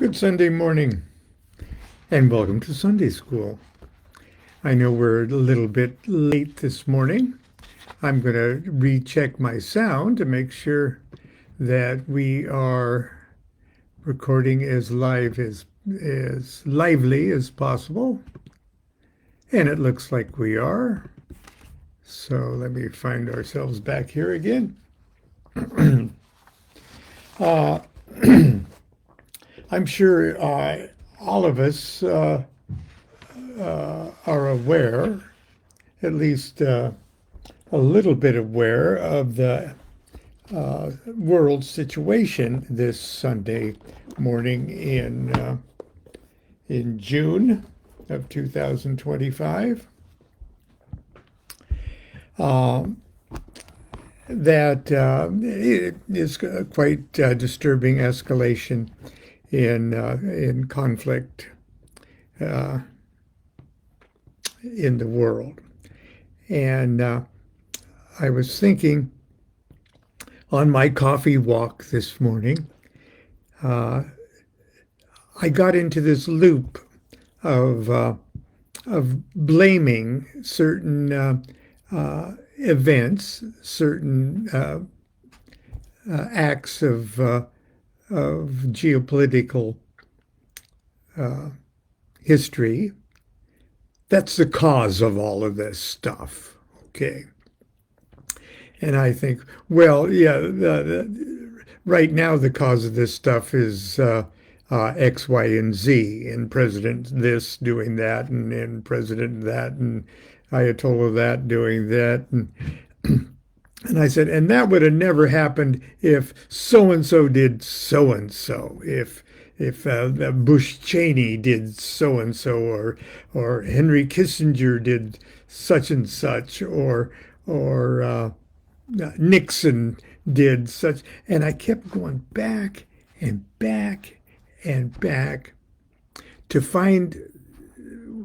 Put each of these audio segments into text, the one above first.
Good Sunday morning, and welcome to Sunday School. I know we're a little bit late this morning. I'm going to recheck my sound to make sure that we are recording as lively as possible. And it looks like we are. So let me find ourselves back here again. uh, I'm sure all of us are aware, at least a little bit aware of the world situation this Sunday morning in June of 2025. That it is quite disturbing escalation in conflict in the world. And I was thinking on my coffee walk this morning, I got into this loop of blaming certain events, certain acts of geopolitical history. That's the cause of all of this stuff. Okay. And I think, well, yeah, right now the cause of this stuff is X, Y, and Z, and President this doing that, and President that, and Ayatollah that doing that. And I said, and that would have never happened if so-and-so did so-and-so, if Bush Cheney did so-and-so, or Henry Kissinger did such and such, or Nixon did such. And I kept going back and back and back to find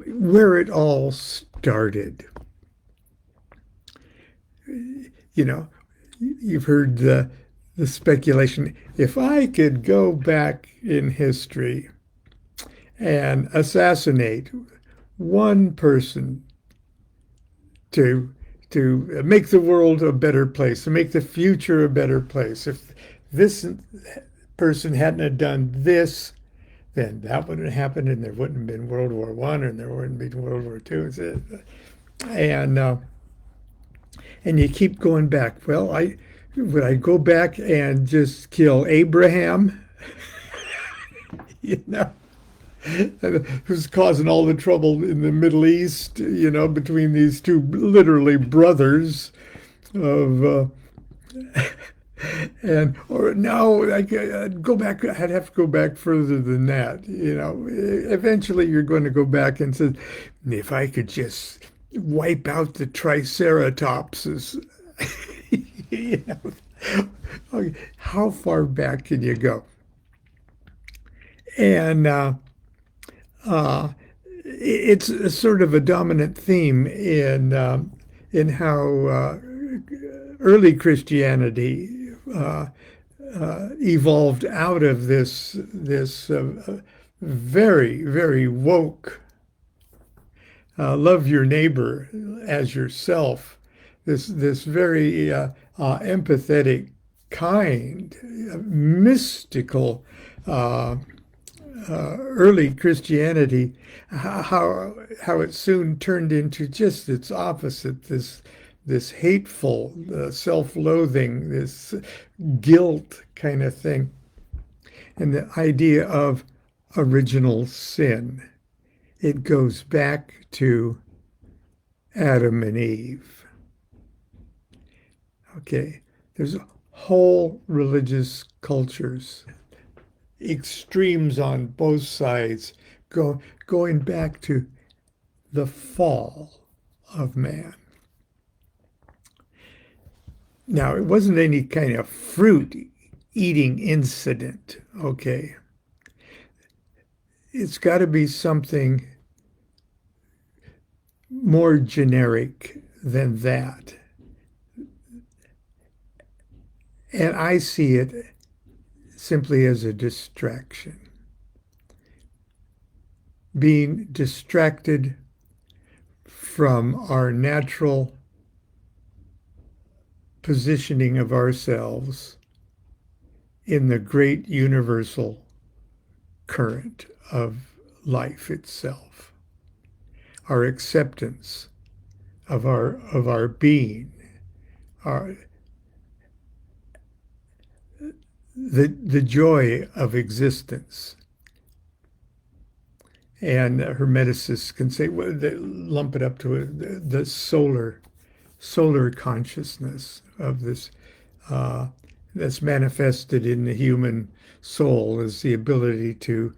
where it all started. You know, you've heard the speculation. If I could go back in history and assassinate one person to make the world a better place, to make the future a better place, if this person hadn't have done this, then that wouldn't have happened, and there wouldn't have been World War I, and there wouldn't be World War II. And you keep going back. Well, would I go back and just kill Abraham? You know, who's causing all the trouble in the Middle East, you know, between these two literally brothers of and or no, I'd go back. I'd have to go back further than that. You know, eventually you're going to go back and say, if I could just wipe out the triceratopses. You know, okay, how far back can you go? And it's a sort of a dominant theme in how early Christianity evolved out of this very, very woke love your neighbor as yourself. This very empathetic, kind, mystical early Christianity. How it soon turned into just its opposite. This hateful, self-loathing, this guilt kind of thing, and the idea of original sin. It goes back to Adam and Eve. Okay, there's whole religious cultures, extremes on both sides, going back to the fall of man. Now, it wasn't any kind of fruit eating incident, okay? It's got to be something more generic than that. And I see it simply as a distraction. being distracted from our natural positioning of ourselves in the great universal current of life itself, our acceptance of our being, our the joy of existence. And hermeticists can say, well, they lump it up to the solar consciousness of this that's manifested in the human soul is the ability to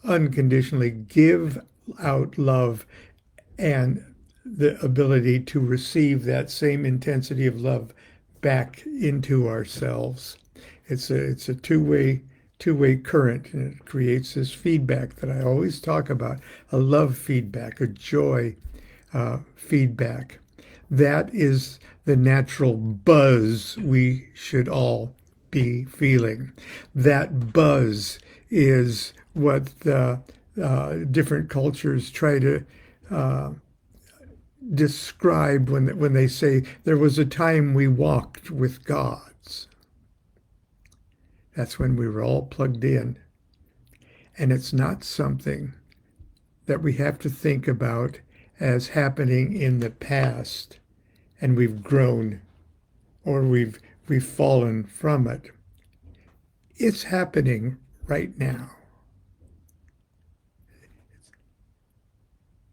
unconditionally give out love and the ability to receive that same intensity of love back into ourselves. It's a two-way current, and it creates this feedback that I always talk about, a love feedback, a joy feedback. That is the natural buzz we should all be feeling. That buzz is what the different cultures try to describe when they say there was a time we walked with gods. That's when we were all plugged in. And it's not something that we have to think about as happening in the past and we've grown or we've fallen from it. It's happening right now.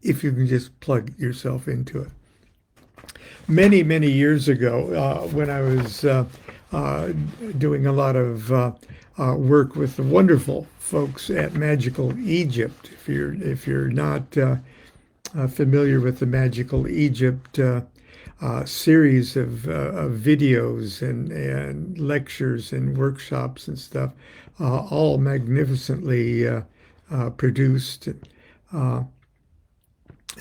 If you can just plug yourself into it. Many, many years ago, when I was doing a lot of work with the wonderful folks at Magical Egypt, if you're not familiar with the Magical Egypt series of videos and lectures and workshops and stuff, all magnificently produced.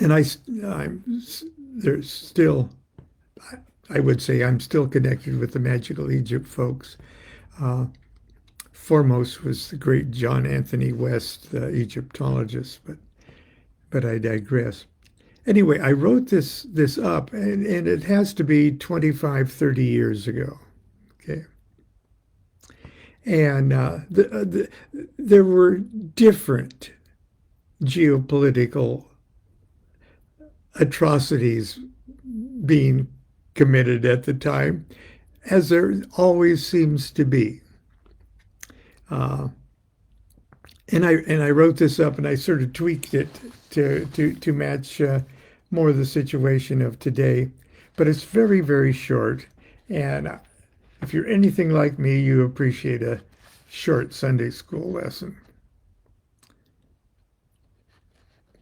And there's still, I would say I'm still connected with the Magical Egypt folks. Foremost was the great John Anthony West, the Egyptologist, but I digress. Anyway, I wrote this up, and it has to be 25, 30 years ago. Okay. And there were different geopolitical atrocities being committed at the time, as there always seems to be. And I wrote this up, and I sort of tweaked it to match more of the situation of today. But it's very, very short. And if you're anything like me, you appreciate a short Sunday school lesson.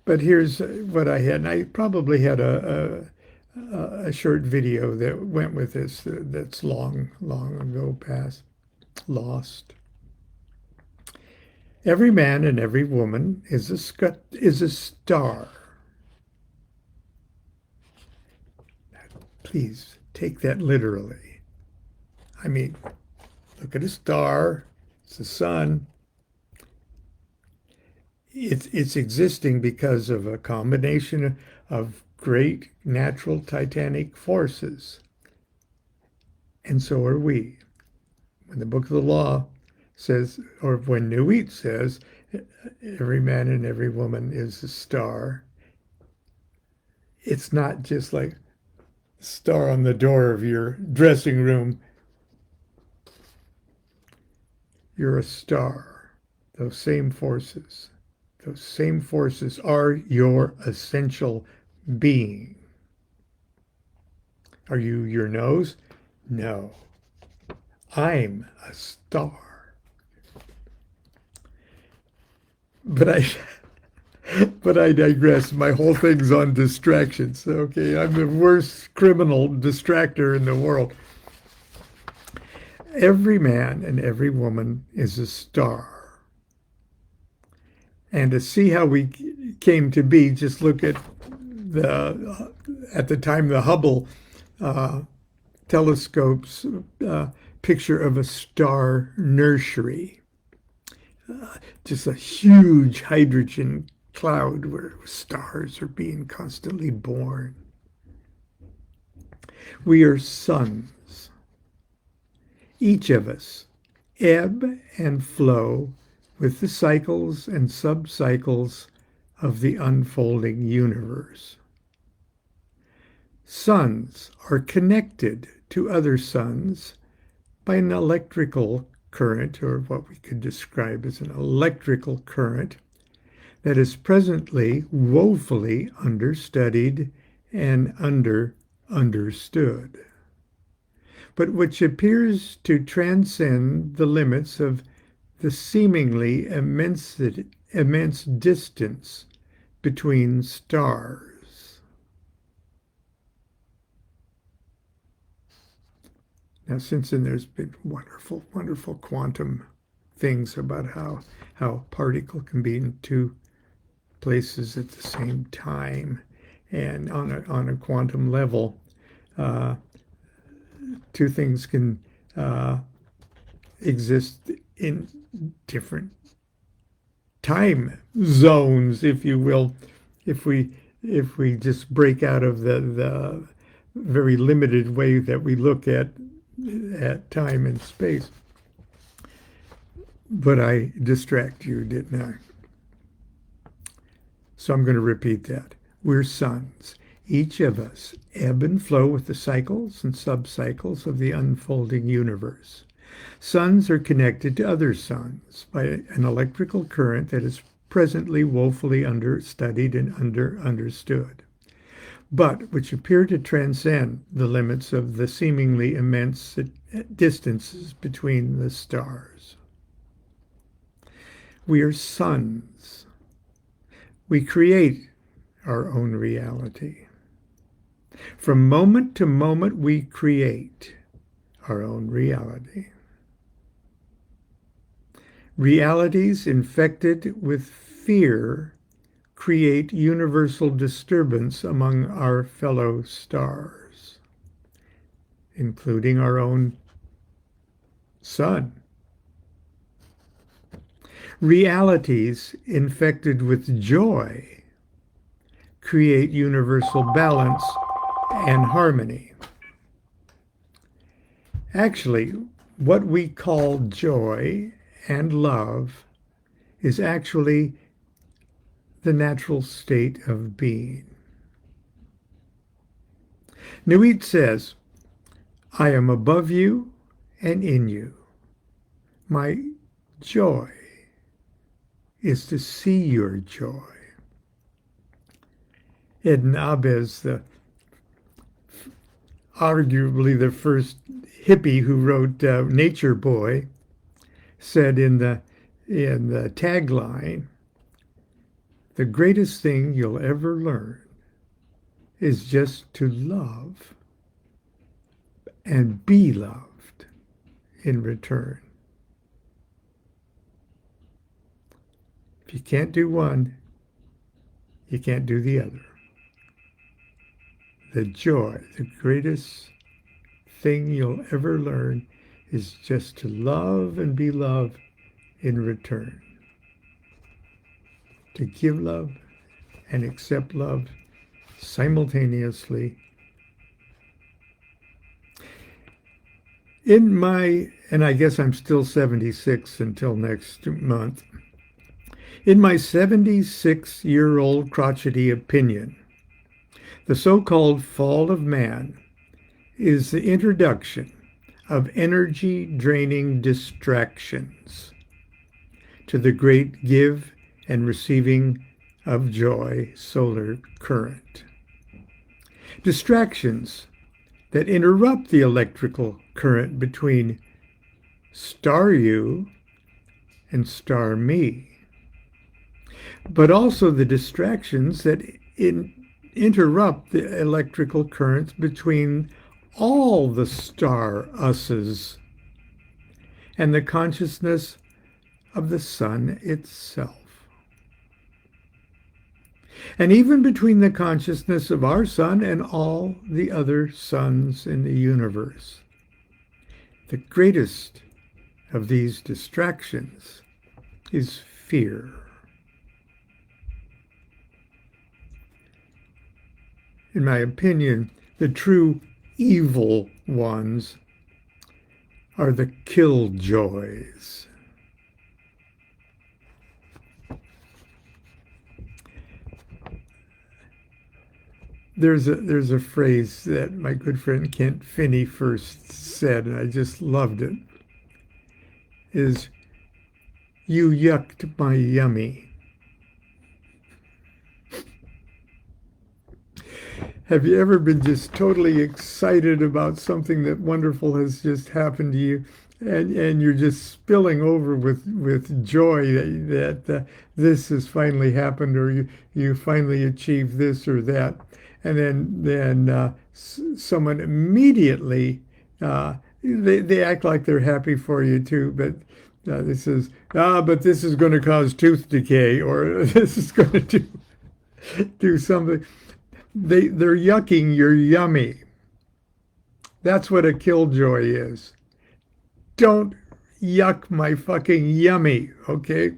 But here's what I had. And I probably had a short video that went with this that's long ago past, lost. Every man and every woman is a star. Please take that literally. I mean, look at a star. It's the sun. It's existing because of a combination of great natural titanic forces. And so are we. When the Book of the Law says, or when New Wheat says, every man and every woman is a star, it's not just like a star on the door of your dressing room. You're a star. Those same forces are your essential being. Are you your nose? No. I'm a star. But I digress. My whole thing's on distractions. Okay, I'm the worst criminal distractor in the world. Every man and every woman is a star. And to see how we came to be, just look at at the time, the Hubble telescope's picture of a star nursery. just a huge hydrogen cloud where stars are being constantly born. We are suns. Each of us ebb and flow with the cycles and subcycles of the unfolding universe. Suns are connected to other suns by an electrical current, or what we could describe as an electrical current, that is presently woefully understudied and understood, but which appears to transcend the limits of the seemingly immense distance between stars. Now, since then, there's been wonderful quantum things about how a particle can be in two places at the same time, and on a quantum level, two things can exist in different time zones, if you will, if we just break out of the very limited way that we look at time and space. But I distract you, didn't I? So I'm going to repeat that. We're suns. Each of us ebb and flow with the cycles and subcycles of the unfolding universe. Suns are connected to other suns by an electrical current that is presently woefully understudied and understood, but which appear to transcend the limits of the seemingly immense distances between the stars. We are suns. We create our own reality. From moment to moment, we create our own reality. Realities infected with fear create universal disturbance among our fellow stars, including our own sun. Realities infected with joy create universal balance and harmony. Actually, what we call joy and love is actually the natural state of being. Nuit says, I am above you and in you. My joy is to see your joy. Ed Abes, arguably the first hippie who wrote Nature Boy, said in the tagline, the greatest thing you'll ever learn is just to love and be loved in return. If you can't do one, you can't do the other. The joy, the greatest thing you'll ever learn is just to love and be loved in return. To give love and accept love simultaneously. And I guess I'm still 76 until next month. In my 76-year-old crotchety opinion, the so-called fall of man is the introduction of energy-draining distractions to the great give and receiving of joy solar current. Distractions that interrupt the electrical current between star you and star me, but also the distractions that interrupt the electrical currents between all the star us's and the consciousness of the sun itself. And even between the consciousness of our sun and all the other suns in the universe. The greatest of these distractions is fear. In my opinion, the true evil ones are the killjoys. There's a phrase that my good friend Kent Finney first said, and I just loved it, is "You yucked my yummy." Have you ever been just totally excited about something that wonderful has just happened to you, and you're just spilling over with joy that this has finally happened, or you finally achieved this or that, and then someone immediately they act like they're happy for you too, but but this is going to cause tooth decay, or this is going to do something. They're yucking your yummy. That's what a killjoy is. Don't yuck my fucking yummy, okay?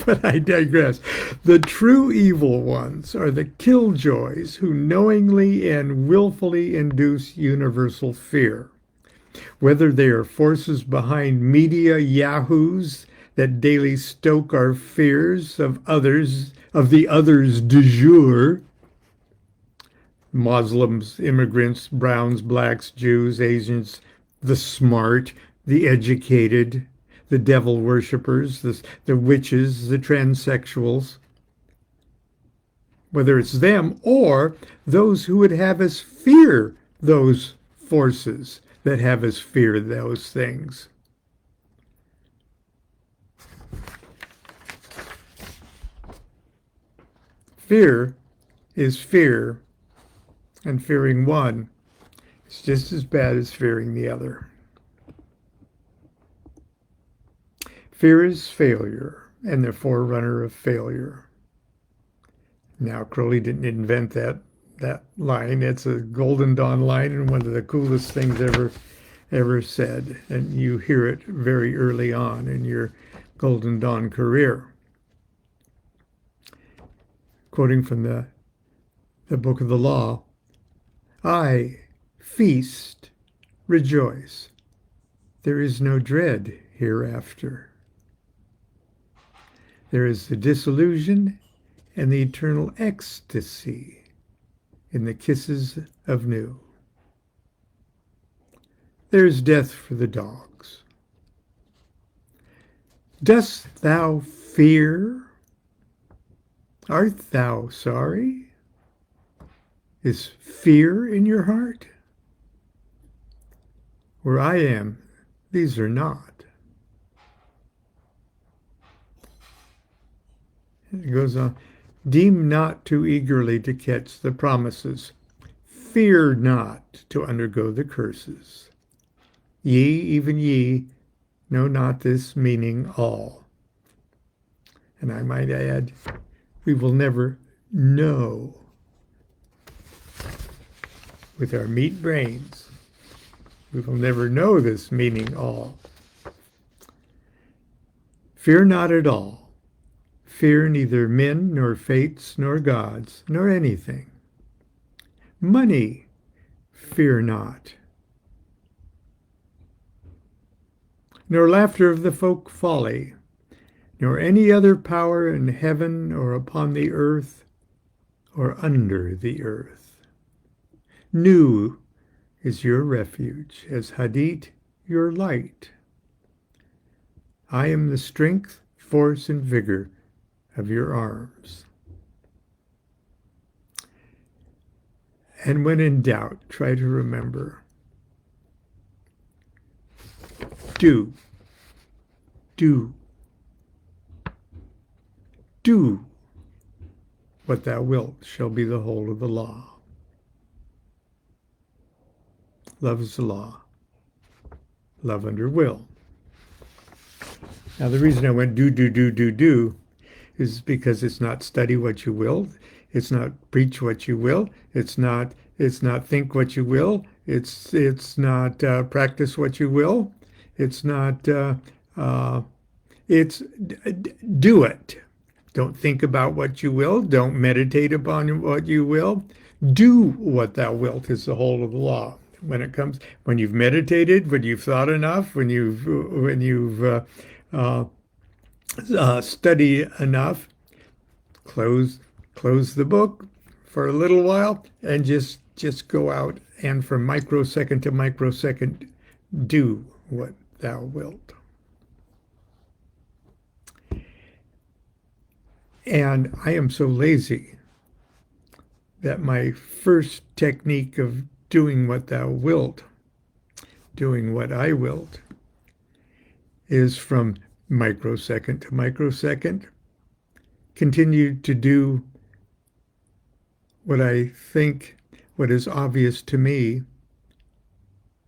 But I digress. The true evil ones are the killjoys who knowingly and willfully induce universal fear. Whether they are forces behind media yahoos that daily stoke our fears of the others du jour, Muslims, immigrants, browns, blacks, Jews, Asians, the smart, the educated, the devil worshippers, the witches, the transsexuals, whether it's them or those who would have us fear those forces that have us fear those things. Fear is fear, and fearing one is just as bad as fearing the other. Fear is failure and the forerunner of failure. Now, Crowley didn't invent that line. It's a Golden Dawn line and one of the coolest things ever said. And you hear it very early on in your Golden Dawn career. Quoting from the Book of the Law, I feast, rejoice. There is no dread hereafter. There is the disillusion and the eternal ecstasy in the kisses of new. There is death for the dogs. Dost thou fear? Art thou sorry? Is fear in your heart? Where I am, these are not. It goes on, deem not too eagerly to catch the promises. Fear not to undergo the curses. Ye, even ye, know not this meaning all. And I might add, we will never know with our meat brains. We will never know this meaning all. Fear not at all. Fear neither men, nor fates, nor gods, nor anything. Money, fear not. Nor laughter of the folk folly, nor any other power in heaven or upon the earth or under the earth. Nu is your refuge, as Hadit your light. I am the strength, force, and vigor of your arms. And when in doubt, try to remember. Do what thou wilt shall be the whole of the law. Love is the law. Love under will. Now the reason I went do is because it's not study what you will, it's not preach what you will, it's not think what you will, it's not practice what you will, It's not, uh, it's do it. Don't think about what you will. Don't meditate upon what you will. Do what thou wilt is the whole of the law. When you've meditated, when you've thought enough, when you've studied enough, close close the book for a little while and just go out and from microsecond to microsecond do what thou wilt. And I am so lazy that my first technique of doing what thou wilt, doing what I wilt, is from microsecond to microsecond. Continue to do what I think, what is obvious to me,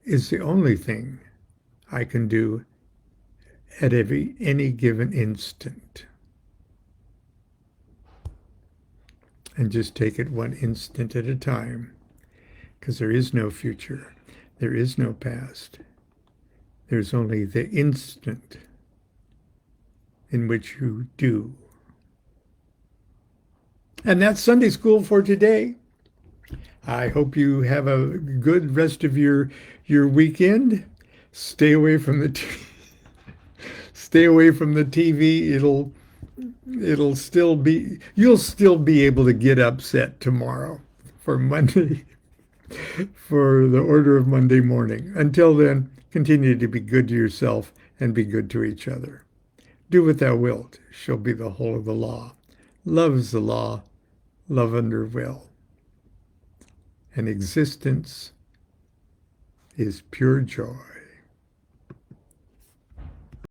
is the only thing I can do at any given instant. And just take it one instant at a time, because there is no future, there is no past. There's only the instant in which you do. And that's Sunday School for today. I hope you have a good rest of your weekend. Stay away from the stay away from the TV. It'll still be, you'll still be able to get upset tomorrow for Monday, for the order of Monday morning. Until then, continue to be good to yourself and be good to each other. Do what thou wilt shall be the whole of the law. Love is the law, love under will. And existence is pure joy.